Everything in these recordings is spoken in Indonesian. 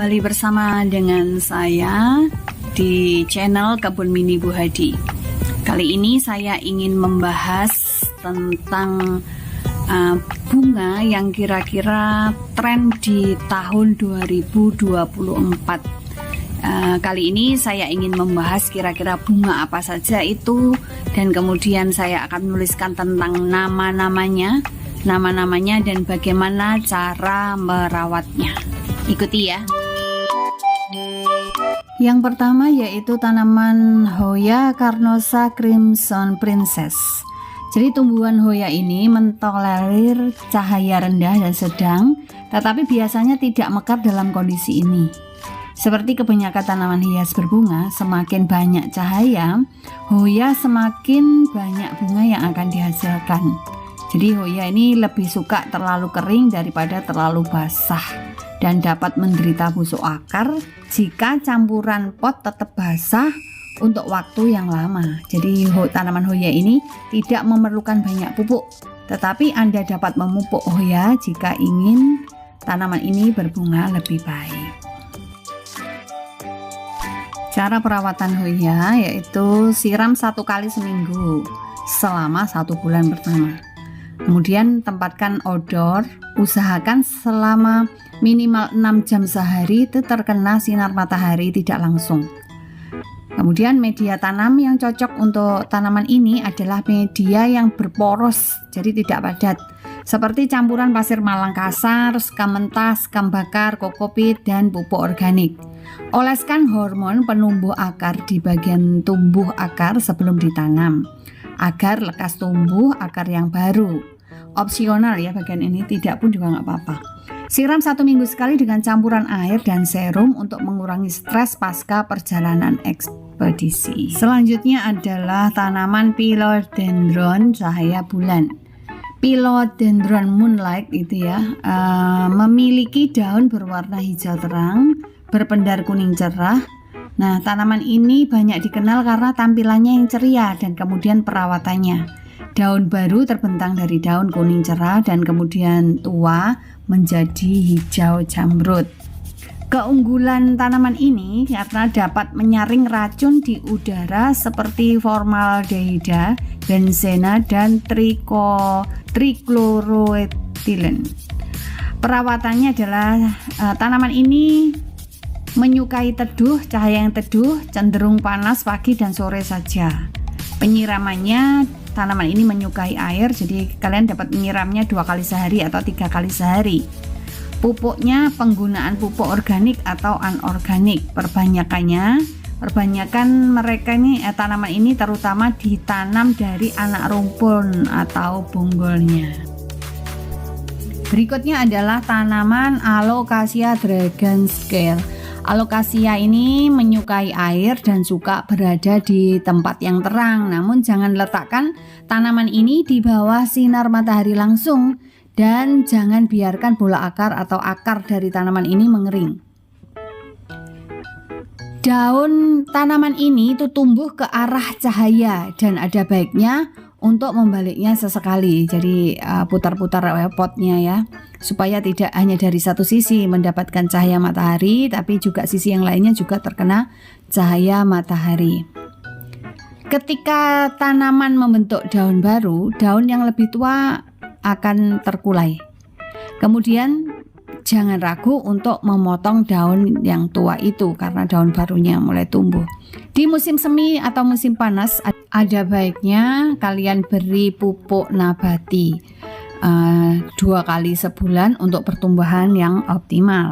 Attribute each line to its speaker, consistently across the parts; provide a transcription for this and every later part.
Speaker 1: kembali bersama dengan saya di channel Kebun Mini Bu Hadi. Kali ini saya ingin membahas tentang bunga yang kira-kira tren di tahun 2024. Kali ini saya ingin membahas kira-kira bunga apa saja itu, dan kemudian saya akan menuliskan tentang nama-namanya dan bagaimana cara merawatnya. Ikuti ya. Yang pertama yaitu tanaman Hoya Carnosa Crimson Princess. Jadi tumbuhan Hoya ini mentolerir cahaya rendah dan sedang, tetapi biasanya tidak mekar dalam kondisi ini. Seperti kebanyakan tanaman hias berbunga, semakin banyak cahaya, Hoya semakin banyak bunga yang akan dihasilkan. Jadi Hoya ini lebih suka terlalu kering daripada terlalu basah, dan dapat menderita busuk akar jika campuran pot tetap basah untuk waktu yang lama. Jadi tanaman Hoya ini tidak memerlukan banyak pupuk, tetapi Anda dapat memupuk Hoya jika ingin tanaman ini berbunga lebih baik. Cara perawatan Hoya yaitu siram 1 kali seminggu selama 1 bulan pertama. Kemudian tempatkan outdoor, usahakan selama minimal 6 jam sehari itu terkena sinar matahari tidak langsung. Kemudian media tanam yang cocok untuk tanaman ini adalah media yang berporos, jadi tidak padat, seperti campuran pasir malang kasar, sekam mentah, sekam bakar, kokopit, dan pupuk organik. Oleskan hormon penumbuh akar di bagian tumbuh akar sebelum ditanam, agar lekas tumbuh akar yang baru. Opsional ya bagian ini, tidak pun juga nggak apa-apa. Siram 1 minggu sekali dengan campuran air dan serum untuk mengurangi stres pasca perjalanan ekspedisi. Selanjutnya adalah tanaman Philodendron cahaya bulan. Philodendron moonlight itu ya, memiliki daun berwarna hijau terang, berpendar kuning cerah. Nah, tanaman ini banyak dikenal karena tampilannya yang ceria dan kemudian perawatannya. Daun baru terbentang dari daun kuning cerah dan kemudian tua menjadi hijau jamrut. Keunggulan tanaman ini karena dapat menyaring racun di udara seperti formaldehyde, benzena, dan trichloroethylene. Perawatannya adalah tanaman ini menyukai teduh, cahaya yang teduh, cenderung panas pagi dan sore saja. Penyiramannya, tanaman ini menyukai air, jadi kalian dapat menyiramnya 2 kali sehari atau 3 kali sehari. Pupuknya penggunaan pupuk organik atau anorganik. Perbanyakan mereka ini tanaman ini terutama ditanam dari anak rumpun atau bonggolnya. Berikutnya adalah tanaman Alocasia Dragon Scale. Alocasia ini menyukai air dan suka berada di tempat yang terang. Namun jangan letakkan tanaman ini di bawah sinar matahari langsung, dan jangan biarkan bola akar atau akar dari tanaman ini mengering. Daun tanaman ini itu tumbuh ke arah cahaya dan ada baiknya untuk membaliknya sesekali. Jadi putar-putar potnya ya, supaya tidak hanya dari satu sisi mendapatkan cahaya matahari, tapi juga sisi yang lainnya juga terkena cahaya matahari. Ketika tanaman membentuk daun baru, daun yang lebih tua akan terkulai. Kemudian jangan ragu untuk memotong daun yang tua itu karena daun barunya mulai tumbuh. Di musim semi atau musim panas ada baiknya kalian beri pupuk nabati 2 kali sebulan untuk pertumbuhan yang optimal.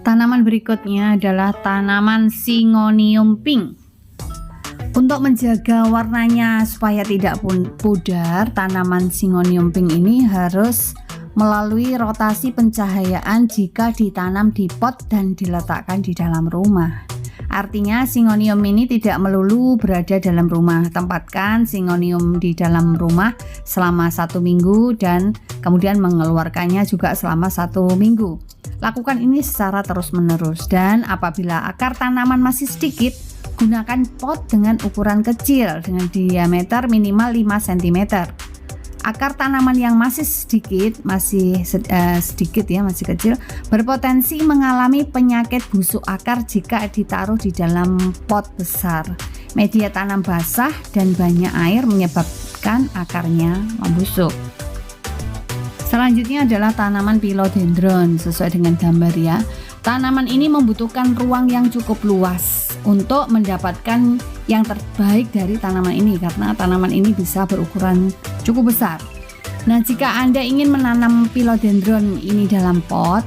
Speaker 1: Tanaman berikutnya adalah tanaman Syngonium pink. Untuk menjaga warnanya supaya tidak pudar, tanaman Syngonium pink ini harus melalui rotasi pencahayaan jika ditanam di pot dan diletakkan di dalam rumah. Artinya Syngonium ini tidak melulu berada dalam rumah. Tempatkan Syngonium di dalam rumah selama 1 minggu dan kemudian mengeluarkannya juga selama 1 minggu. Lakukan ini secara terus-menerus, dan apabila akar tanaman masih sedikit, gunakan pot dengan ukuran kecil dengan diameter minimal 5 cm. Akar tanaman yang masih sedikit ya, masih kecil, berpotensi mengalami penyakit busuk akar jika ditaruh di dalam pot besar. Media tanam basah dan banyak air menyebabkan akarnya membusuk. Selanjutnya adalah tanaman philodendron. Sesuai dengan gambar ya, tanaman ini membutuhkan ruang yang cukup luas untuk mendapatkan yang terbaik dari tanaman ini, karena tanaman ini bisa berukuran cukup besar. Nah, jika Anda ingin menanam philodendron ini dalam pot,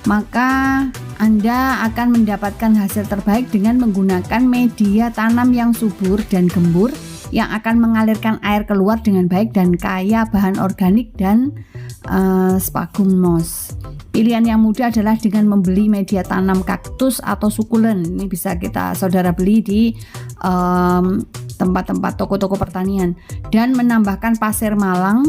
Speaker 1: maka Anda akan mendapatkan hasil terbaik dengan menggunakan media tanam yang subur dan gembur yang akan mengalirkan air keluar dengan baik dan kaya bahan organik dan sphagnum moss. Pilihan yang mudah adalah dengan membeli media tanam kaktus atau sukulen. Ini bisa saudara beli di tempat-tempat toko-toko pertanian, dan menambahkan pasir malang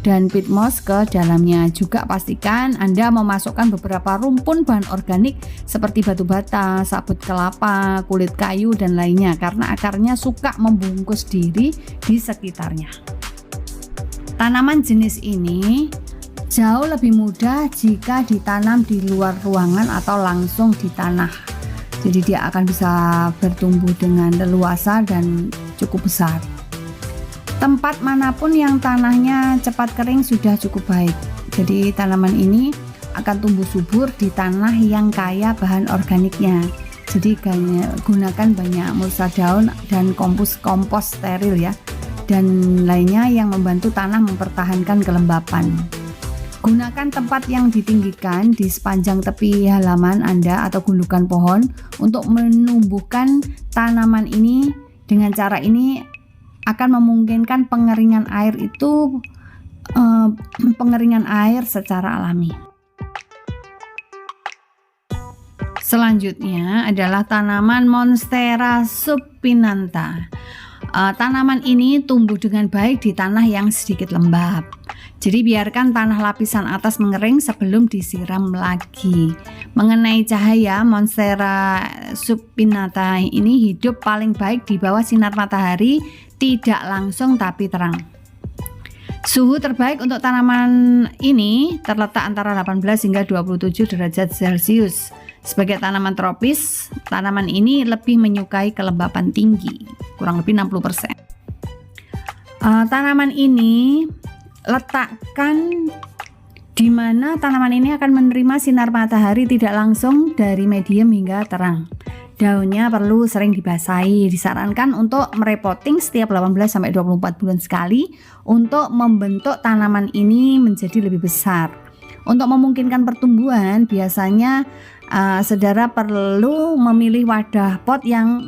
Speaker 1: dan peat moss ke dalamnya. Juga pastikan Anda memasukkan beberapa rumpun bahan organik seperti batu bata, sabut kelapa, kulit kayu, dan lainnya, karena akarnya suka membungkus diri di sekitarnya. Tanaman jenis ini jauh lebih mudah jika ditanam di luar ruangan atau langsung di tanah. Jadi dia akan bisa bertumbuh dengan leluasa dan cukup besar. Tempat manapun yang tanahnya cepat kering sudah cukup baik. Jadi tanaman ini akan tumbuh subur di tanah yang kaya bahan organiknya. Jadi gunakan banyak mulsa daun dan kompos steril ya, dan lainnya yang membantu tanah mempertahankan kelembapan. Gunakan tempat yang ditinggikan di sepanjang tepi halaman Anda atau gundukan pohon untuk menumbuhkan tanaman ini. Dengan cara ini akan memungkinkan pengeringan air secara alami. Selanjutnya adalah tanaman Monstera subpinanta. Tanaman ini tumbuh dengan baik di tanah yang sedikit lembab. Jadi biarkan tanah lapisan atas mengering sebelum disiram lagi. Mengenai cahaya, Monstera subpinata ini hidup paling baik di bawah sinar matahari, tidak langsung tapi terang. Suhu terbaik untuk tanaman ini terletak antara 18 hingga 27 derajat Celcius. Sebagai tanaman tropis, tanaman ini lebih menyukai kelembapan tinggi, kurang lebih 60%. Tanaman ini letakkan di mana tanaman ini akan menerima sinar matahari tidak langsung dari medium hingga terang. Daunnya perlu sering dibasahi. Disarankan untuk merepotting setiap 18-24 bulan sekali untuk membentuk tanaman ini menjadi lebih besar. Untuk memungkinkan pertumbuhan, biasanya saudara perlu memilih wadah pot yang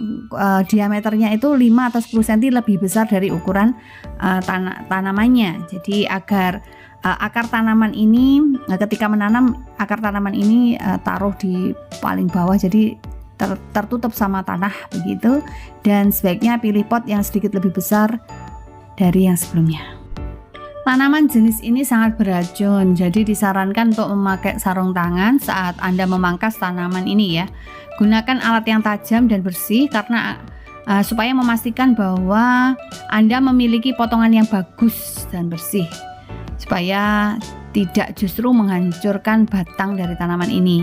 Speaker 1: diameternya itu 5 atau 10 cm lebih besar dari ukuran tanamannya. Jadi agar akar tanaman ini, ketika menanam, akar tanaman ini taruh di paling bawah, jadi tertutup sama tanah begitu. Dan sebaiknya pilih pot yang sedikit lebih besar dari yang sebelumnya. Tanaman jenis ini sangat beracun, jadi disarankan untuk memakai sarung tangan saat Anda memangkas tanaman ini ya. Gunakan alat yang tajam dan bersih karena supaya memastikan bahwa Anda memiliki potongan yang bagus dan bersih, supaya tidak justru menghancurkan batang dari tanaman ini.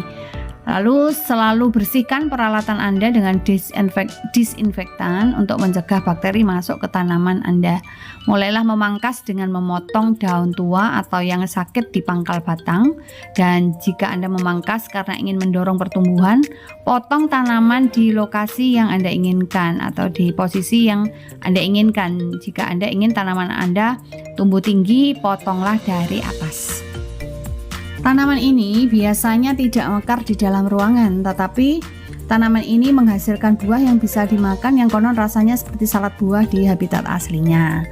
Speaker 1: Lalu selalu bersihkan peralatan Anda dengan disinfektan untuk mencegah bakteri masuk ke tanaman Anda. Mulailah memangkas dengan memotong daun tua atau yang sakit di pangkal batang. Dan jika Anda memangkas karena ingin mendorong pertumbuhan, potong tanaman di lokasi yang Anda inginkan atau di posisi yang Anda inginkan. Jika Anda ingin tanaman Anda tumbuh tinggi, potonglah dari atas. Tanaman ini biasanya tidak mekar di dalam ruangan, tetapi tanaman ini menghasilkan buah yang bisa dimakan, yang konon rasanya seperti salad buah di habitat aslinya.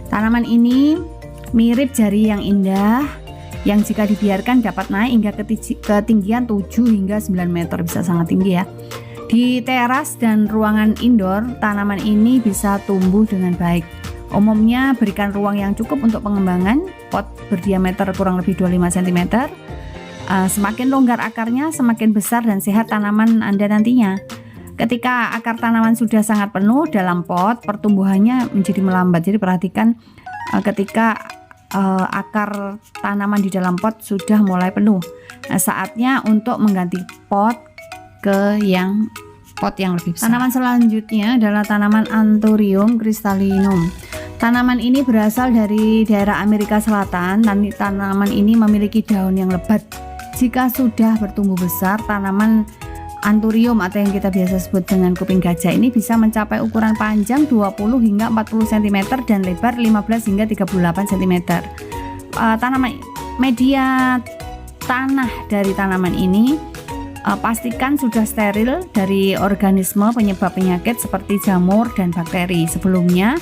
Speaker 1: Tanaman ini mirip jari yang indah, yang jika dibiarkan dapat naik hingga ketinggian 7 hingga 9 meter, bisa sangat tinggi ya. Di teras dan ruangan indoor, tanaman ini bisa tumbuh dengan baik. Umumnya berikan ruang yang cukup untuk pengembangan. Pot berdiameter kurang lebih 25 cm. Semakin longgar akarnya, semakin besar dan sehat tanaman Anda nantinya. Ketika akar tanaman sudah sangat penuh dalam pot, pertumbuhannya menjadi melambat. Jadi perhatikan ketika akar tanaman di dalam pot sudah mulai penuh. Nah, saatnya untuk mengganti pot ke pot yang lebih besar. Tanaman selanjutnya adalah tanaman Anthurium crystallinum. Tanaman ini berasal dari daerah Amerika Selatan dan tanaman ini memiliki daun yang lebat. Jika sudah bertumbuh besar, tanaman Anthurium atau yang kita biasa sebut dengan kuping gajah ini bisa mencapai ukuran panjang 20 hingga 40 cm dan lebar 15 hingga 38 cm. Tanaman media tanah dari tanaman ini pastikan sudah steril dari organisme penyebab penyakit seperti jamur dan bakteri. Sebelumnya,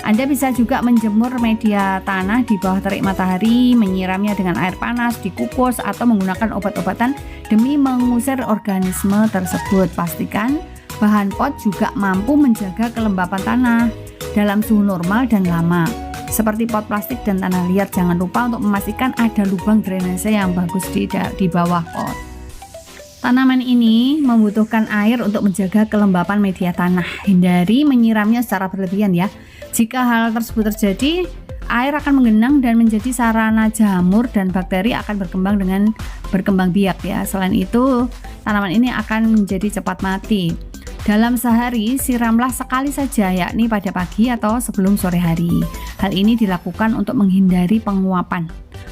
Speaker 1: Anda bisa juga menjemur media tanah di bawah terik matahari, menyiramnya dengan air panas, dikukus, atau menggunakan obat-obatan demi mengusir organisme tersebut. Pastikan bahan pot juga mampu menjaga kelembapan tanah dalam suhu normal dan lama. Seperti pot plastik dan tanah liat, jangan lupa untuk memastikan ada lubang drainase yang bagus di bawah pot. Tanaman ini membutuhkan air untuk menjaga kelembapan media tanah. Hindari menyiramnya secara berlebihan ya. Jika hal tersebut terjadi, air akan menggenang dan menjadi sarana jamur dan bakteri akan berkembang biak ya. Selain itu, tanaman ini akan menjadi cepat mati. Dalam sehari, siramlah sekali saja, yakni pada pagi atau sebelum sore hari. Hal ini dilakukan untuk menghindari penguapan.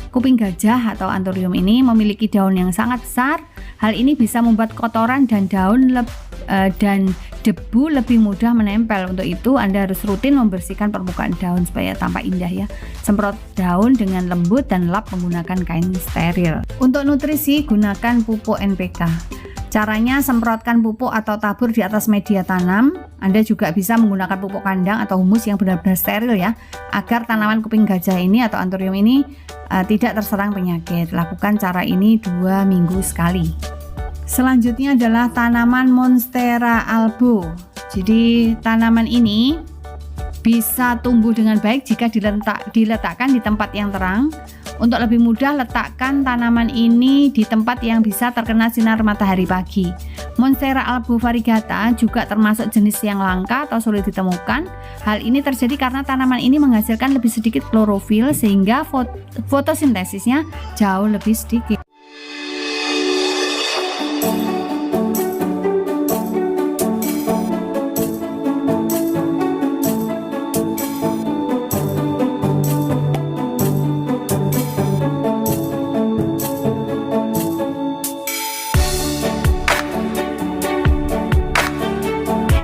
Speaker 1: Kuping gajah atau Anthurium ini memiliki daun yang sangat besar. Hal ini bisa membuat kotoran dan dan debu lebih mudah menempel. Untuk itu Anda harus rutin membersihkan permukaan daun supaya tampak indah ya. Semprot daun dengan lembut dan lap menggunakan kain steril. Untuk nutrisi, gunakan pupuk NPK. Caranya, semprotkan pupuk atau tabur di atas media tanam. Anda juga bisa menggunakan pupuk kandang atau humus yang benar-benar steril ya, agar tanaman kuping gajah ini atau Anthurium ini tidak terserang penyakit. Lakukan cara ini 2 minggu sekali. Selanjutnya adalah tanaman Monstera albo. Jadi tanaman ini bisa tumbuh dengan baik jika diletakkan di tempat yang terang. Untuk lebih mudah, letakkan tanaman ini di tempat yang bisa terkena sinar matahari pagi. Monstera albo variegata juga termasuk jenis yang langka atau sulit ditemukan. Hal ini terjadi karena tanaman ini menghasilkan lebih sedikit klorofil sehingga fotosintesisnya jauh lebih sedikit.